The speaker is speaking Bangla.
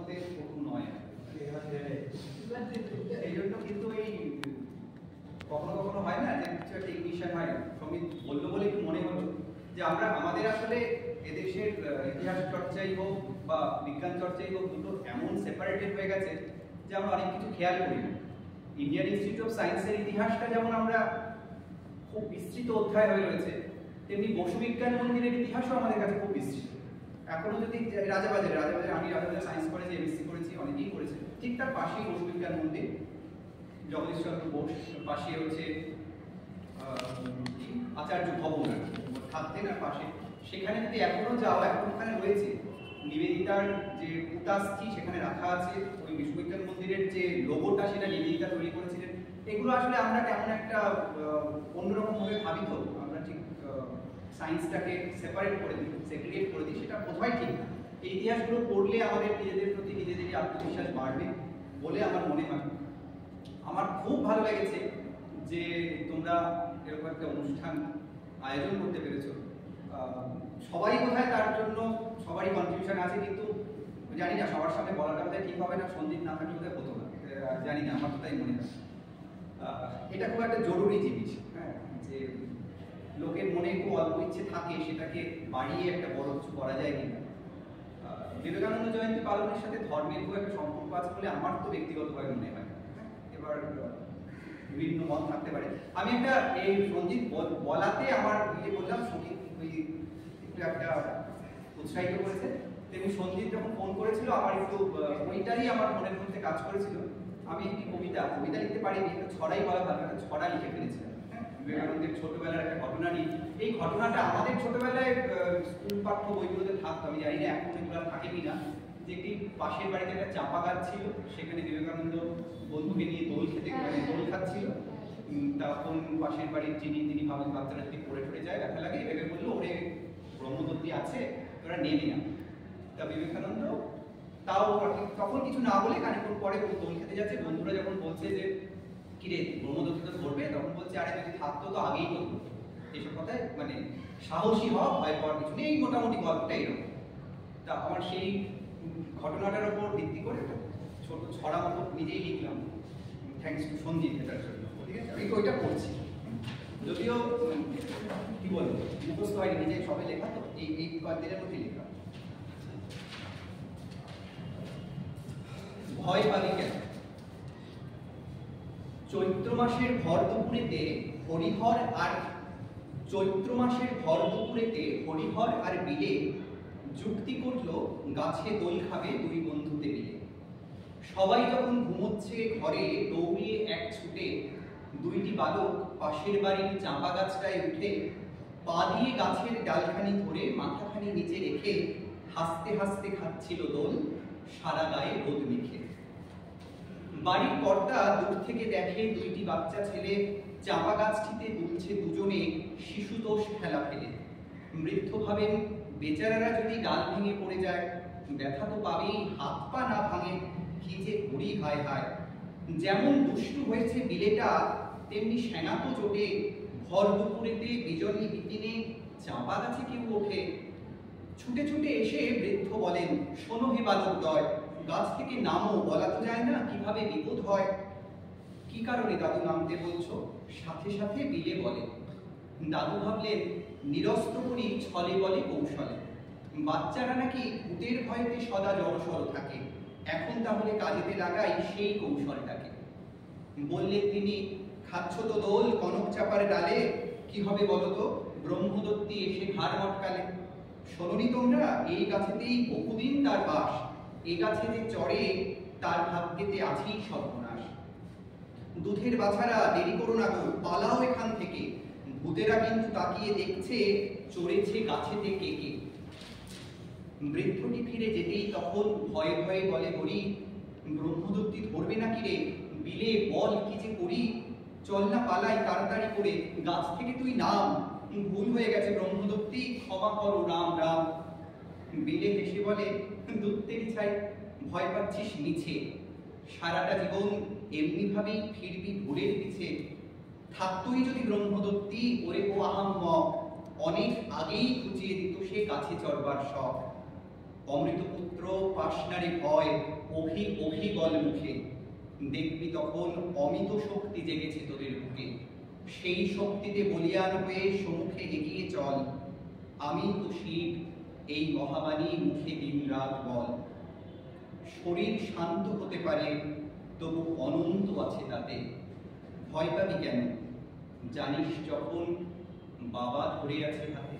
মতে কঠোর নয়। এই জন্য কিন্তু এই কখনো কখনো হয় না যে কিছু একটা ইগনিশন হয়। সমিত বললো বলে একটু মনে হলো যে আমরা আমাদের আসলে এদেশের ইতিহাস চর্চাই হোক বা বিজ্ঞান চর্চাই হোক দুটো এমন সেপারেটেড হয়ে গেছে যে আমরা অনেক কিছু খেয়াল করি না। ইন্ডিয়ান ইনস্টিটিউট অফ সায়েন্সের ইতিহাসটা যেমন আমরা খুব বিস্তৃত অধ্যায় হয়ে রয়েছে, তেমনি বসু বিজ্ঞান মন্দিরের ইতিহাসও আমাদের কাছে খুব বিস্তৃত। এখনো যদি রাজাবাজারে আমি রাজাবাজারে সায়েন্স কলেজে এমএসসি করেছি, অনেকেই করেছে, ঠিক তার পাশেই বসু বিজ্ঞান মন্দির, জগদীশচন্দ্র বোস, পাশে হচ্ছে আচার্য ভবন থাকতেন আর পাশে। সেখানে যদি এখনো যাও, এখন ওখানে রয়েছে নিবেদিতার যে পুতাস্থি সেখানে রাখা আছে, ওই বিশ্ববিজ্ঞান মন্দিরের যে লোগোটা সেটা নিবেদিতা তৈরি করেছিলেন। এগুলো আসলে আমরা কেমন একটা অন্যরকম ভাবে ভাবি, তো আমরা ঠিক সায়েন্সটাকে সেপারেট করে দিই, সেগ্রিগেট করে দিই, সেটা বোধহয় ঠিক না। এই ইতিহাসগুলো পড়লে আমাদের নিজেদের প্রতি নিজেদেরই আত্মবিশ্বাস বাড়বে বলে আমার মনে হয়। আমার খুব ভালো লেগেছে যে তোমরা এরকম একটা অনুষ্ঠান আয়োজন করতে পেরেছো। সবাই বোধহয় তার জন্য সবারই কন্ট্রিবিউশন আছে, কিন্তু জানি না সবার সামনে বলাটা বোধহয় ঠিক হবে না, সন্দীপ না থাকলে বোধহয় হতো না, জানি না, আমার তো তাই মনে হয়। এটা খুব একটা জরুরি জিনিস, হ্যাঁ, যে লোকের মনে খুব অল্প ইচ্ছে থাকে, সেটাকে বাড়িয়ে একটা বড় কিছু করা যায় কিনা। বিবেকানন্দ জয়ন্তী পালনের সাথে ধর্মের খুব একটা সম্পর্ক আছে বলে আমার তো ব্যক্তিগতভাবে মনে হয়। এবার বিভিন্ন মত থাকতে পারে। আমি একটা এই সঞ্জিত বলাতে আমার বললাম, সঙ্গীত একটু একটা উৎসাহিত করেছে। তেমনি সঞ্জিত যখন ফোন করেছিল আমার একটু ওইটারই আমার মনের মধ্যে কাজ করেছিল। আমি একটি কবিতা লিখতে পারিনি, একটা ছড়াই বলা ভালো, একটা ছড়া লিখে ফেলেছিলাম বিবেকানন্দের ছোটবেলার একটা ঘটনা নিয়ে। এই ঘটনাটা আমাদের ছোটবেলায় স্কুল পাঠ্য বইগুলোতে থাকতো, আমি জানি না এখন এগুলো থাকে কিনা। যে একটি পাশের বাড়িতে একটা চাপা গাছ ছিল, সেখানে বিবেকানন্দ বন্ধুকে নিয়ে দোল খাচ্ছিল। তখন পাশের বাড়ির তিনি ভাবেন বাচ্চারা যদি পড়ে ঠরে যায়, ব্যথা লাগে, ভেবে বললো ওরে ব্রহ্মদত্তি আছে, তোরা নেমে না। তা বিবেকানন্দ তাও তখন কিছু না বলে খানিকক্ষণ পরে দোল খেতে যাচ্ছে, বন্ধুরা যখন বলছে যে কিরে ব্রহ্মদত্তি তো ধরবে, তখন বলছে আরে যদি থাকতো তো আগেই করবো। এসব কথায় মানে সাহসী হওয়া, ভয় পাওয়ার কিছু নেই, মোটামুটি গল্পটা এরকম। তা আমার সেই ঘটনাটার উপর ভিত্তি করে ছোট ছড়া মতো নিজেই লিখলাম, থ্যাংকস টু সঞ্জিত এটার জন্য। ঠিক আছে, আমি ওইটা পড়ছি, যদিও কি বলবো মুখস্থ হয়নি, নিজে সবে লেখা তো, এই কয়েকদিনের মধ্যে লেখা। ভয় পাবি কেন? চৈত্র মাসের ভর দুপুরেতে হরিহর আর বিলে যুক্তি করলো গাছে দোল খাবে দুই বন্ধুতে মিলে। সবাই যখন ঘুমোচ্ছে ঘরে, দৌড়িয়ে এক ছুটে দুইটি বালক পাশের বাড়ির চাঁপা গাছটায় উঠে পা দিয়ে গাছের ডালখানি ধরে মাথাখানি নিচে রেখে হাসতে হাসতে খাচ্ছিল দোল, সারা গায়ে রোদ মেখে। বাড়ির কর্তা দূর থেকে দেখে দুইটি বাচ্চা ছেলে চাঁপা গাছটিতে দুলছে দুজনে শিশুতোষ খেলা ফেলে। বৃদ্ধ ভাবেন বেচারারা যদি ডাল ভেঙে পড়ে যায়, ব্যথা তো পাবেই, হাত পা না ভাঙে, কি যে করি হায় হায়। যেমন দুষ্টু হয়েছে বিলেটা, তেমনি সেনা তো জোটে, ভর দুপুরেতে বিজনী বিপিনে চাঁপা গাছে কেউ ওঠে। ছুটে ছুটে এসে বৃদ্ধ বলেন, শোনো হে বালকদ্বয়, গাছ থেকে নামো, বলা তো যায় না কিভাবে বিপদ হয়। কি কারণে দাদু নামতে বলছো? সাথে সাথে বিলে বলে। দাদু ভাবলেন নিরস্ত করি ছলে বলে কৌশলে। বাচ্চারা নাকি ভূতের ভয়েতে সদা জড়সড় থাকে, এখন তাহলে কাজেতে লাগাই সেই কৌশলটাকে। বললেন তিনি, খাচ্ছ তো দোল কনক চাপার ডালে, কি হবে বলো তো ব্রহ্মদত্তি এসে ঘাড় মটকালে। শোনোনি তোমরা, এই গাছেতেই বহুদিন তার বাস, এ গাছে যে চড়ে তার ভাগ্যেতে আছেই সর্বনাশ। দুধের বাছারা দেরি করো না গো, পালাও এখান থেকে, ভূতেরা কিন্তু তাকিয়ে দেখছে চড়েছে গাছেতে কে কে। বৃদ্ধটি ফিরে যেতেই তখন ভয়ে ভয়ে বলে হরি, ব্রহ্মদত্তি ধরবে নাকি রে, বিলে বল কি যে করি। চল না পালাই তাড়াতাড়ি করে, গাছ থেকে তুই নাম, ভুল হয়ে গেছে ব্রহ্মদত্তি, ক্ষমা করো রাম রাম। বিলে হেসে বলে, দূতেরই ছাই, ভয় পাচ্ছিস মিছে, সারাটা জীবন এমনি ভাবেই ফিরবি ভুলের পিছে। থাকতোই যদি ব্রহ্মদত্তি, ওরে ও আহাম্মক, অনেক আগেই খুঁজিয়ে দিত সে গাছে চড়বার শখ। অমৃতপুত্র পুত্র পাশনারে ভয় অভি বল মুখে, দেখবি তখন অমিত শক্তি জেগেছে তোদের বুকে। সেই শক্তিতে বলিয়ান হয়ে সম্মুখে এগিয়ে চল, আমি তো শিব এই মহাবাণী মুখে দিন রাত বল। শরীর শান্ত হতে পারে তবু অনন্ত আছে তাতে, ভয় পাবি কেন জানিস যখন বাবা ধরে আছে হাতে।